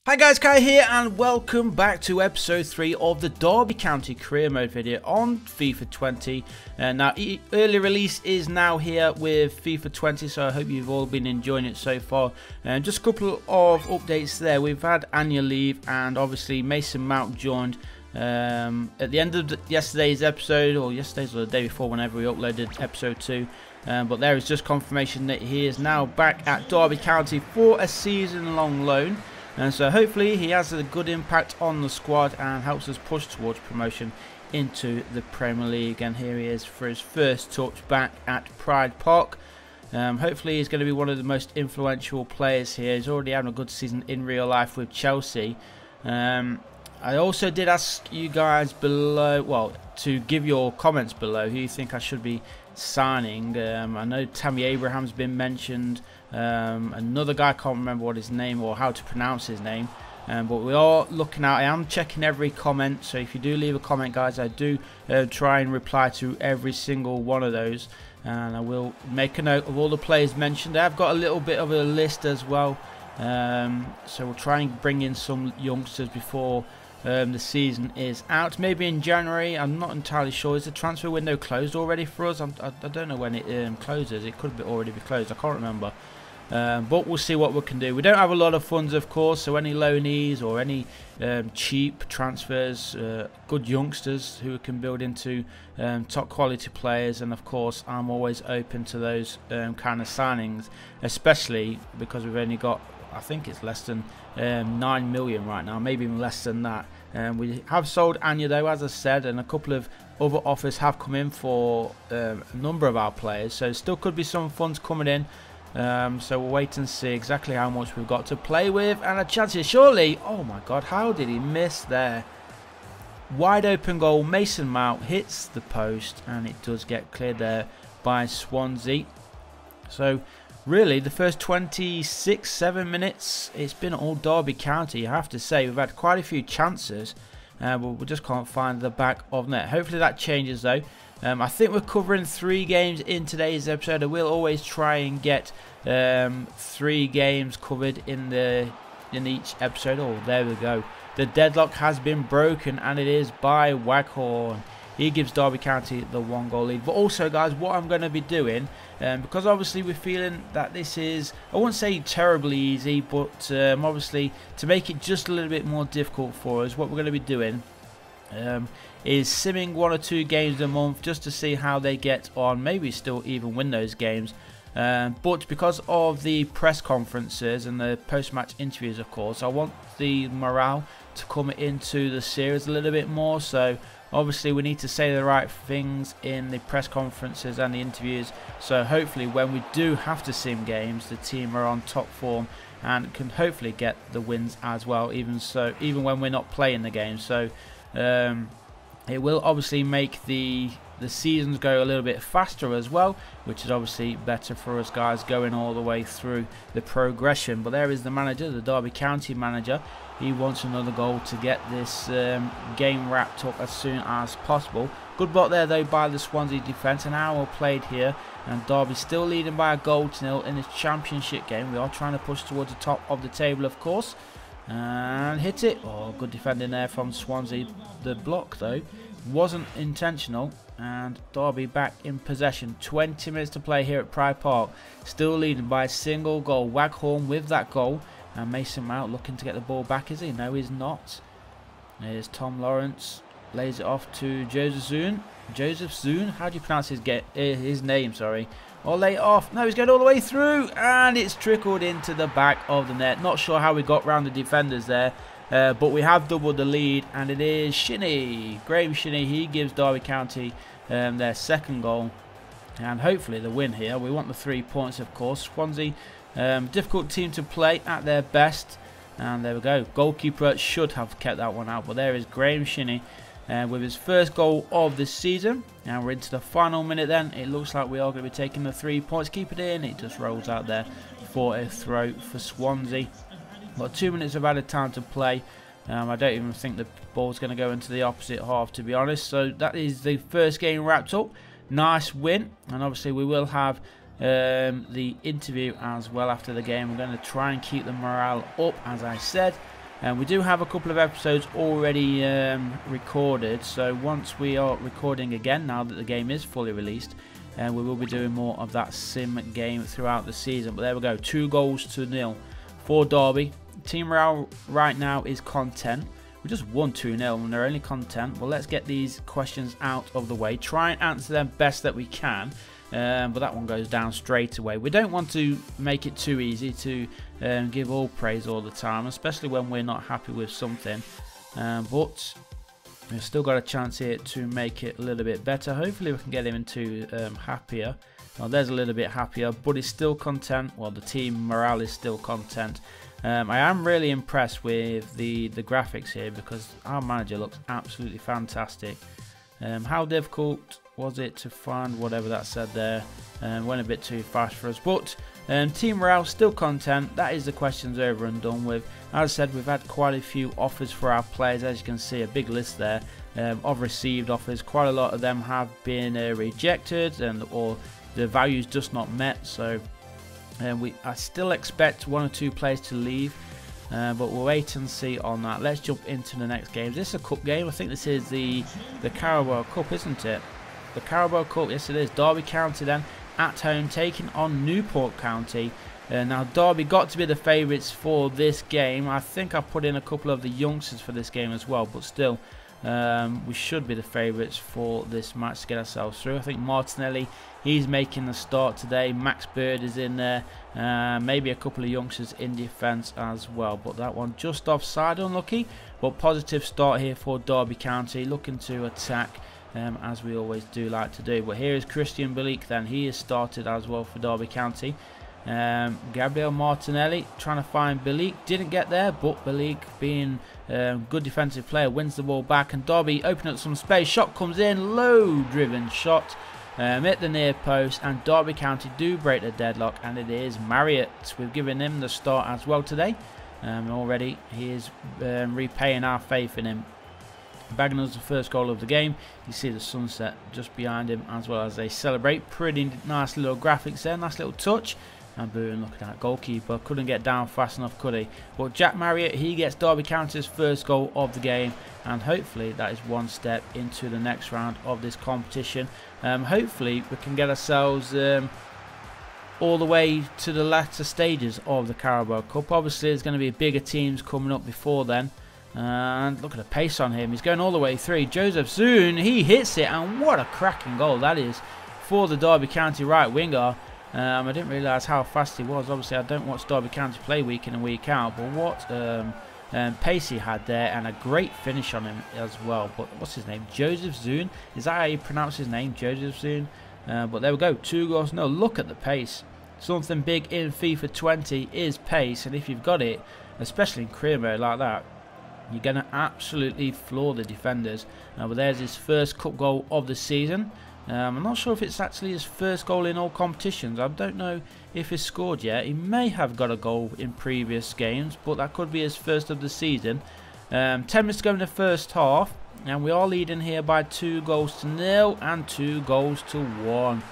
Hi guys, Kai here and welcome back to episode 3 of the Derby County career mode video on FIFA 20. Now early release is now here with FIFA 20, so I hope you've all been enjoying it so far. Just a couple of updates there. We've had Anya leave and obviously Mason Mount joined at the end of yesterday's episode, or the day before, whenever we uploaded episode 2. But there is just confirmation that he is now back at Derby County for a season-long loan. And so hopefully he has a good impact on the squad and helps us push towards promotion into the Premier League. And here he is for his first touch back at Pride Park. Hopefully he's going to be one of the most influential players here. He's already having a good season in real life with Chelsea. I also did ask you guys below, well, to give your comments below who you think I should be signing. I know Tammy Abraham's been mentioned. Another guy, I can't remember what his name or how to pronounce his name, but we are looking out. I am checking every comment, so if you do leave a comment, guys, I do try and reply to every single one of those, and I will make a note of all the players mentioned. I've got a little bit of a list as well, so we'll try and bring in some youngsters before the season is out, maybe in January. I'm not entirely sure. Is the transfer window closed already for us? I don't know when it closes. It could already be closed. I can't remember. But we'll see what we can do. We don't have a lot of funds, of course, so any loanees or any cheap transfers, good youngsters who we can build into top quality players, and of course I'm always open to those kind of signings, especially because we've only got, I think it's less than 9 million right now, maybe even less than that. We have sold Anya though, as I said, and a couple of other offers have come in for a number of our players, so still could be some funds coming in. So we'll wait and see exactly how much we've got to play with, and a chance here surely. Oh my god, how did he miss there? Wide open goal. Mason Mount hits the post and it does get cleared there by Swansea. So really the first 26-7 minutes it's been all Derby County, I have to say. We've had quite a few chances, but we just can't find the back of net. Hopefully that changes though. I think we're covering 3 games in today's episode. I will always try and get 3 games covered in each episode. Oh, there we go. The deadlock has been broken, and it is by Waghorn. He gives Derby County the 1-goal lead. But also, guys, what I'm going to be doing, because obviously we're feeling that this is, I won't say terribly easy, but obviously to make it just a little bit more difficult for us, what we're going to be doing is simming 1 or 2 games a month just to see how they get on, maybe still even win those games. But because of the press conferences and the post-match interviews, of course, I want the morale to come into the series a little bit more. So obviously we need to say the right things in the press conferences and the interviews, so hopefully when we do have to sim games, the team are on top form and can hopefully get the wins as well, even when we're not playing the game. So it will obviously make the seasons go a little bit faster as well, which is obviously better for us guys going all the way through the progression. But there is the manager, the Derby County manager. He wants another goal to get this game wrapped up as soon as possible. Good block there though by the Swansea defence. An hour played here, and Derby still leading by a goal to 0 in this championship game. We are trying to push towards the top of the table, of course. And hit it. Oh, good defending there from Swansea. The block though wasn't intentional, and Derby back in possession. 20 minutes to play here at Pride Park, still leading by a single goal. Waghorn with that goal, and Mason Mount looking to get the ball back. Is he? No, he's not. There's Tom Lawrence, lays it off to Joseph Zoon. How do you pronounce his name? Sorry. Or lay it off. No, he's going all the way through, and it's trickled into the back of the net. Not sure how we got round the defenders there, but we have doubled the lead, and it is Shinnie, Graham Shinnie. He gives Derby County their 2nd goal, and hopefully the win here. We want the 3 points, of course. Swansea, difficult team to play at their best, and there we go. Goalkeeper should have kept that one out, but there is Graham Shinnie with his 1st goal of the season. Now we're into the final minute then. It looks like we are going to be taking the 3 points. Keep it in. It just rolls out there for a throw for Swansea. Got 2 minutes of added time to play. I don't even think the ball's going to go into the opposite half, to be honest. So that is the first game wrapped up. Nice win, and obviously we will have the interview as well after the game. We're going to try and keep the morale up, as I said. And we do have a couple of episodes already recorded, so once we are recording again, now that the game is fully released, we will be doing more of that sim game throughout the season. But there we go, 2-0 for Derby. Team morale right now is content. We just won 2-0 and they're only content. Well, let's get these questions out of the way. Try and answer them best that we can. But that one goes down straight away. We don't want to make it too easy to give all praise all the time, especially when we're not happy with something. But we've still got a chance here to make it a little bit better. Hopefully we can get him into happier. Well, there's a little bit happier, but he's still content. Well, the team morale is still content. I am really impressed with the graphics here because our manager looks absolutely fantastic. How difficult was it to find whatever that said there? Went a bit too fast for us, but team morale still content. That is the questions over and done with. As I said, we've had quite a few offers for our players. As you can see, a big list there of received offers. Quite a lot of them have been rejected or the values just not met. So I still expect 1 or 2 players to leave. But we'll wait and see on that. Let's jump into the next game. Is this a cup game? I think this is the Carabao Cup, isn't it? The Carabao Cup, yes it is. Derby County then at home taking on Newport County. Now Derby got to be the favourites for this game. I think I put in a couple of the youngsters for this game as well, but still we should be the favourites for this match to get ourselves through. I think Martinelli, he's making the start today. Max Bird is in there. Maybe a couple of youngsters in defence as well, but that one just offside, unlucky. But positive start here for Derby County, looking to attack as we always do like to do. But here is Christian Balik then. He has started as well for Derby County. Gabriel Martinelli trying to find Balik, didn't get there, but Balik being a good defensive player wins the ball back, and Derby open up some space. Shot comes in, low driven shot, hit the near post, and Derby County do break the deadlock, and it is Marriott. We've given him the start as well today. Already he is repaying our faith in him. Bagging us the first goal of the game. You see the sunset just behind him as well as they celebrate. Pretty nice little graphics there, nice little touch. And boom, look at that goalkeeper. Couldn't get down fast enough, could he? But Jack Marriott, he gets Derby County's first goal of the game. And hopefully that is one step into the next round of this competition. Hopefully we can get ourselves all the way to the latter stages of the Carabao Cup. Obviously there's going to be bigger teams coming up before then. And look at the pace on him. He's going all the way through. Joseph Zoon, he hits it. And what a cracking goal that is for the Derby County right winger. I didn't realise how fast he was. Obviously, I don't watch Derby County play week in and week out. But what pace he had there. And a great finish on him as well. But what's his name? Joseph Zoon. Is that how you pronounce his name? Joseph Zoon. But there we go. 2 goals. No, look at the pace. Something big in FIFA 20 is pace. And if you've got it, especially in career mode like that, you're going to absolutely floor the defenders. But there's his first cup goal of the season. I'm not sure if it's actually his first goal in all competitions. I don't know if he's scored yet. He may have got a goal in previous games, but that could be his first of the season. 10 minutes to go in the first half, and we are leading here by 2-0 and 2-1.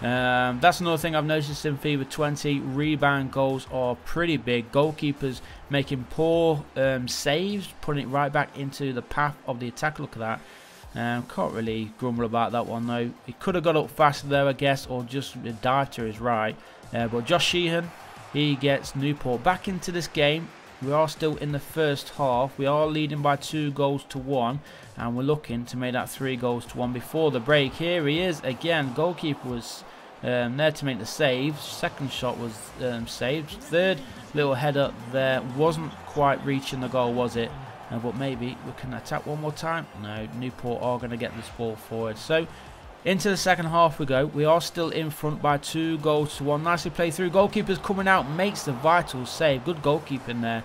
That's another thing I've noticed in FIFA 20. Rebound goals are pretty big. Goalkeepers making poor saves, putting it right back into the path of the attack. Look at that. Can't really grumble about that one though. He could have got up faster there, I guess, or just dived to his right. But Josh Sheehan, he gets Newport back into this game. We are still in the first half. We are leading by 2-1, and we're looking to make that 3-1 before the break. Here he is again. Goalkeeper was there to make the save. Second shot was saved. Third little header there wasn't quite reaching the goal, was it? But maybe we can attack one more time. No, Newport are going to get this ball forward. So into the second half we go. We are still in front by 2-1. Nicely played through. Goalkeeper's coming out, makes the vital save. Good goalkeeping there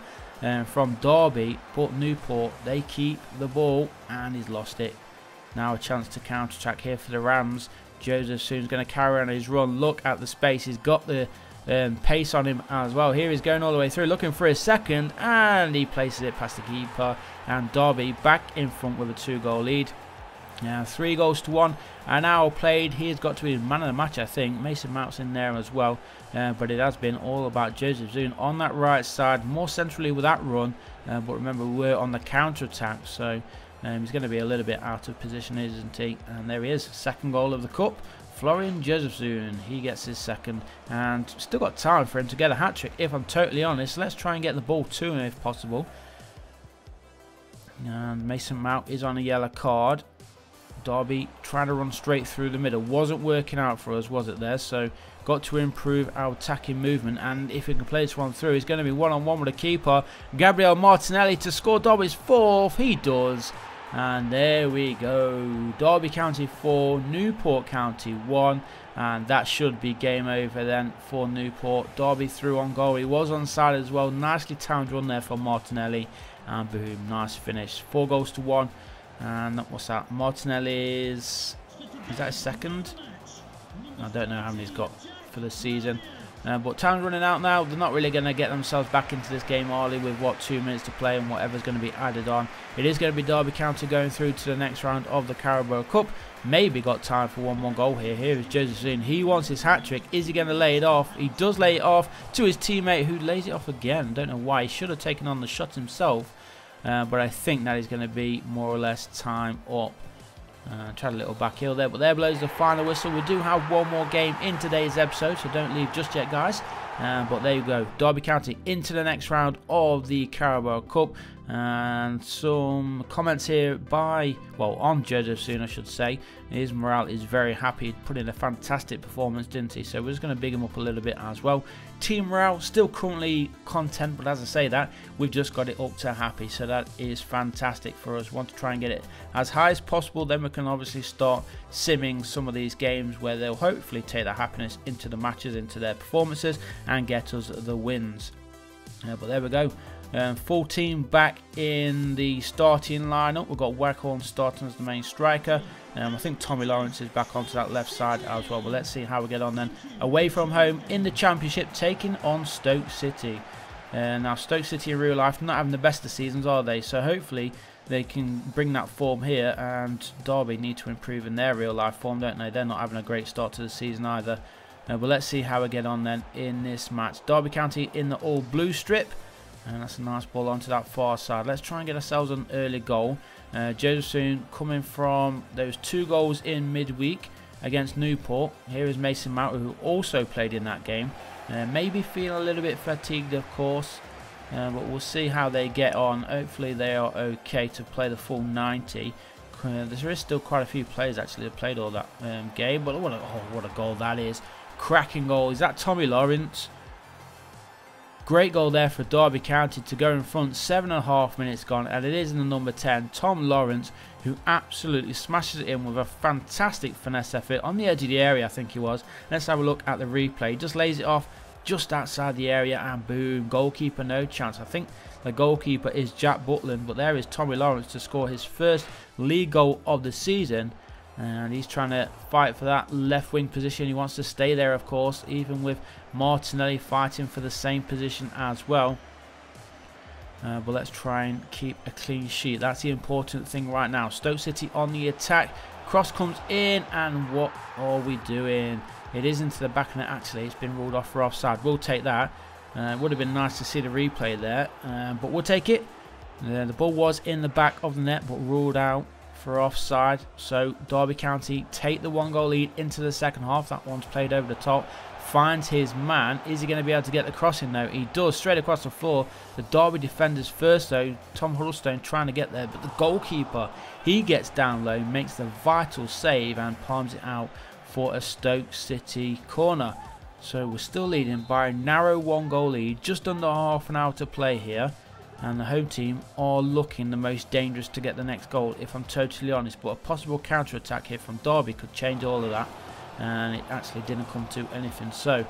from Derby. But Newport, they keep the ball, and he's lost it. Now a chance to counter-attack here for the Rams. Joseph soon's going to carry on his run. Look at the space. He's got the pace on him as well. Here he's going all the way through, looking for his second, and he places it past the keeper, and Derby back in front with a 2-goal lead. Yeah, 3-1, an hour played. He's got to be man of the match, I think. Mason Mount's in there as well, but it has been all about Joseph Zoon on that right side, more centrally with that run. But remember, we're on the counter attack, so he's going to be a little bit out of position, isn't he? And there he is, second goal of the cup. Florian Josephson, he gets his second, and still got time for him to get a hat-trick, if I'm totally honest. Let's try and get the ball to him if possible. And Mason Mount is on a yellow card. Derby trying to run straight through the middle. Wasn't working out for us, was it there? So got to improve our attacking movement, and if we can play this one through, he's going to be one-on-one with the keeper. Gabriel Martinelli to score Derby's fourth. He does. And there we go. Derby County 4, Newport County 1. And that should be game over then for Newport. Derby through on goal. He was onside as well. Nicely timed run there from Martinelli. And boom, nice finish. 4-1. And what's that? Martinelli's... is that his second? I don't know how many he's got for the season. But time's running out now. They're not really going to get themselves back into this game early with, what, 2 minutes to play and whatever's going to be added on. It is going to be Derby County going through to the next round of the Carabao Cup. Maybe got time for one more goal here. Here is Joseph Zoon. He wants his hat-trick. Is he going to lay it off? He does lay it off to his teammate, who lays it off again. Don't know why. He should have taken on the shot himself. But I think that is going to be more or less time up. Tried a little back heel there, but there blows the final whistle. We do have one more game in today's episode, so don't leave just yet, guys. But there you go, Derby County into the next round of the Carabao Cup. And some comments here by, well, on Joseph Zoon, I should say. His morale is very happy. He put in a fantastic performance, didn't he? So we're just going to big him up a little bit as well. Team morale still currently content, but as I say that, we've just got it up to happy. So that is fantastic for us. Want to try and get it as high as possible. Then we can obviously start simming some of these games where they'll hopefully take that happiness into the matches, into their performances, and get us the wins. But there we go. Full team back in the starting lineup. We've got Waghorn starting as the main striker. I think Tommy Lawrence is back onto that left side as well. But let's see how we get on then. Away from home in the Championship, taking on Stoke City. Now Stoke City in real life not having the best of seasons, are they? So hopefully they can bring that form here. And Derby need to improve in their real life form, don't they? They're not having a great start to the season either. But let's see how we get on then in this match. Derby County in the all blue strip. And that's a nice ball onto that far side. Let's try and get ourselves an early goal. Joseph Zoon coming from those 2 goals in midweek against Newport. Here is Mason Mount, who also played in that game. Maybe feeling a little bit fatigued, of course. But we'll see how they get on. Hopefully they are okay to play the full 90. There is still quite a few players actually that played all that game. But what a goal that is. Cracking goal. Is that Tommy Lawrence? Great goal there for Derby County to go in front. 7.5 minutes gone, and it is in the number 10, Tom Lawrence, who absolutely smashes it in with a fantastic finesse effort on the edge of the area, I think he was. Let's have a look at the replay. Just lays it off just outside the area, and boom, goalkeeper no chance. I think the goalkeeper is Jack Butland, but there is Tommy Lawrence to score his first league goal of the season. And he's trying to fight for that left wing position. He wants to stay there, of course, even with Martinelli fighting for the same position as well. But let's try and keep a clean sheet. That's the important thing right now. Stoke City on the attack. Cross comes in, and what are we doing? It is into the back of net, actually. It's been ruled off for offside. We'll take that. It would have been nice to see the replay there, but we'll take it. The ball was in the back of the net, but ruled out for offside. So Derby County take the 1-goal lead into the second half. That one's played over the top. Finds his man. Is he going to be able to get the crossing though? He does, straight across the floor. The Derby defenders first though. Tom Huddlestone trying to get there, but the goalkeeper, he gets down low, makes the vital save and palms it out for a Stoke City corner. So we're still leading by a narrow 1-goal lead. Just under half an hour to play here. And the home team are looking the most dangerous to get the next goal, if I'm totally honest. But a possible counter-attack here from Derby could change all of that. And it actually didn't come to anything. So,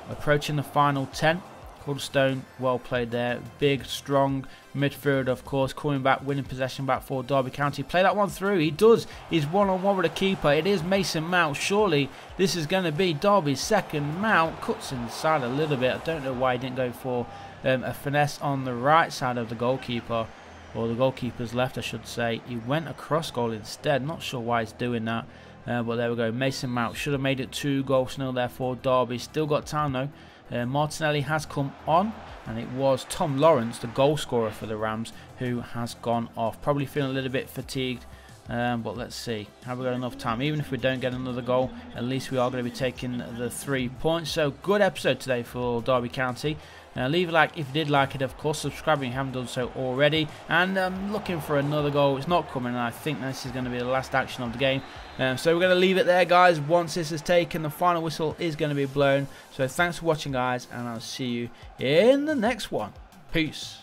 approaching the final 10. Huddlestone, well played there. Big, strong midfielder, of course. Coming back, winning possession back for Derby County. Play that one through. He does. He's one-on-one with the keeper. It is Mason Mount. Surely this is going to be Derby's second. Mount cuts inside a little bit. I don't know why he didn't go for a finesse on the right side of the goalkeeper. or the goalkeeper's left I should say. He went across goal instead, not sure why he's doing that. But there we go, Mason Mount should have made it 2-0 there for Derby. Still got time though. Martinelli has come on, and it was Tom Lawrence, the goal scorer for the Rams, who has gone off. Probably feeling a little bit fatigued, but let's see. Have we got enough time? Even if we don't get another goal, at least we are going to be taking the 3 points. So good episode today for Derby County. Leave a like if you did like it, of course. Subscribe if you haven't done so already. And looking for another goal. It's not coming, and I think this is going to be the last action of the game. So we're going to leave it there, guys. Once this is taken, the final whistle is going to be blown. So thanks for watching, guys, and I'll see you in the next one. Peace.